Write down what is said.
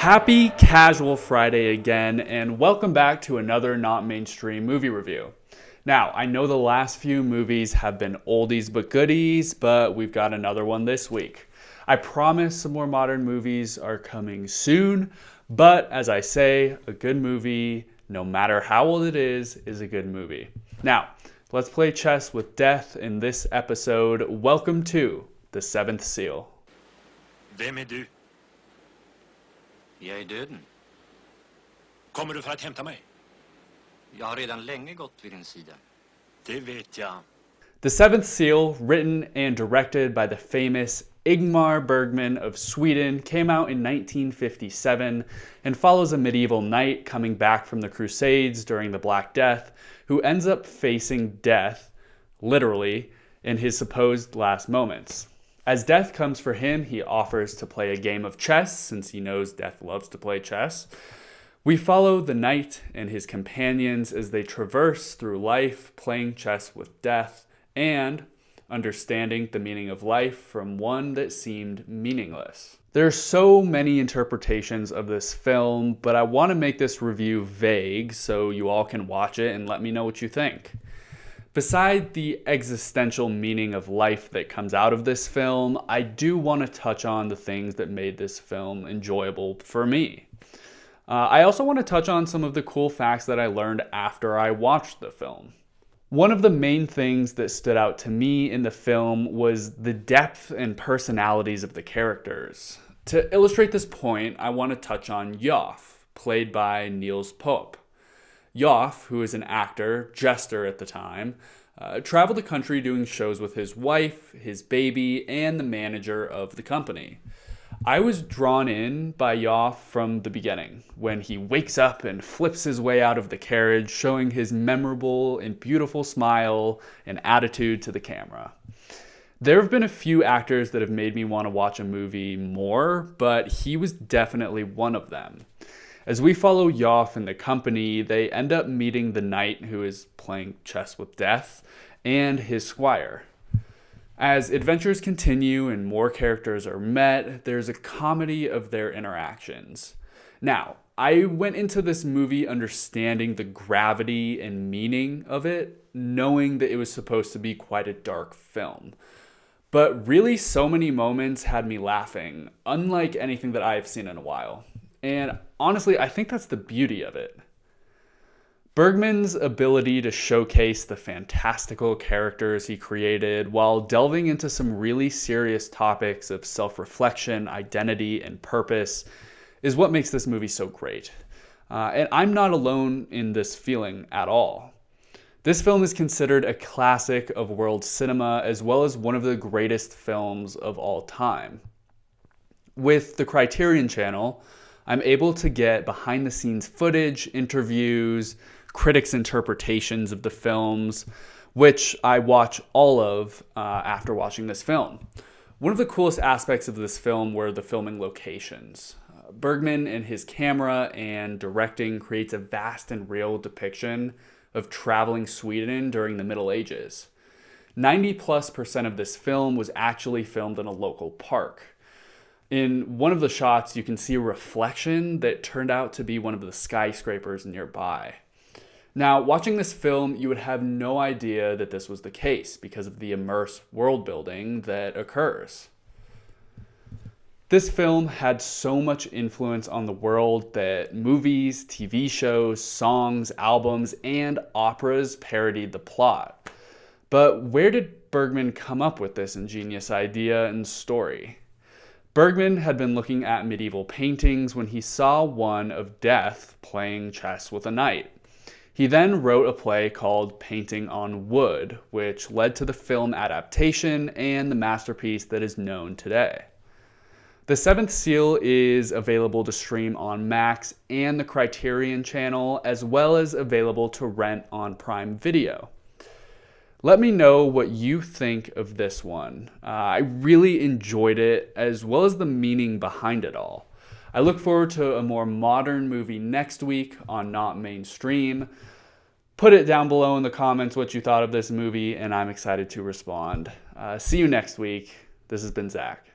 Happy Casual Friday again, and welcome back to another not mainstream movie review. Now, I know the last few movies have been oldies but goodies, but we've got another one this week. I promise some more modern movies are coming soon, but as I say, a good movie, no matter how old it is a good movie. Now, let's play chess with death in this episode. Welcome to The Seventh Seal. Vem är du? Jag är döden. Kommer du för att hämta mig? Jag har redan länge gått vid din sida. Det vet jag. The Seventh Seal, written and directed by the famous Ingmar Bergman of Sweden, came out in 1957 and follows a medieval knight coming back from the Crusades during the Black Death, who ends up facing death, literally, in his supposed last moments. As death comes for him, he offers to play a game of chess, since he knows death loves to play chess. We follow the knight and his companions as they traverse through life, playing chess with death, and understanding the meaning of life from one that seemed meaningless. There are so many interpretations of this film, but I want to make this review vague so you all can watch it and let me know what you think. Beside the existential meaning of life that comes out of this film, I do want to touch on the things that made this film enjoyable for me. I also want to touch on some of the cool facts that I learned after I watched the film. One of the main things that stood out to me in the film was the depth and personalities of the characters. To illustrate this point, I want to touch on Joff, played by Niels Pope. Joff, who is an actor, jester at the time, traveled the country doing shows with his wife, his baby, and the manager of the company. I was drawn in by Joff from the beginning, when he wakes up and flips his way out of the carriage, showing his memorable and beautiful smile and attitude to the camera. There have been a few actors that have made me want to watch a movie more, but he was definitely one of them. As we follow Joff and the company, they end up meeting the knight who is playing chess with death and his squire. As adventures continue and more characters are met, there's a comedy of their interactions. Now, I went into this movie understanding the gravity and meaning of it, knowing that it was supposed to be quite a dark film. But really, so many moments had me laughing, unlike anything that I've seen in a while. And honestly, I think that's the beauty of it. Bergman's ability to showcase the fantastical characters he created while delving into some really serious topics of self-reflection, identity, and purpose is what makes this movie so great. And I'm not alone in this feeling at all. This film is considered a classic of world cinema as well as one of the greatest films of all time. With the Criterion Channel, I'm able to get behind-the-scenes footage, interviews, critics' interpretations of the films, which I watch all of after watching this film. One of the coolest aspects of this film were the filming locations. Bergman and his camera and directing creates a vast and real depiction of traveling Sweden during the Middle Ages. 90+% of this film was actually filmed in a local park. In one of the shots, you can see a reflection that turned out to be one of the skyscrapers nearby. Now, watching this film, you would have no idea that this was the case because of the immersive world building that occurs. This film had so much influence on the world that movies, TV shows, songs, albums, and operas parodied the plot. But where did Bergman come up with this ingenious idea and story? Bergman had been looking at medieval paintings when he saw one of death playing chess with a knight. He then wrote a play called Painting on Wood, which led to the film adaptation and the masterpiece that is known today. The Seventh Seal is available to stream on Max and the Criterion Channel, as well as available to rent on Prime Video. Let me know what you think of this one. I really enjoyed it, as well as the meaning behind it all. I look forward to a more modern movie next week on Not Mainstream. Put it down below in the comments what you thought of this movie, and I'm excited to respond. See you next week. This has been Zach.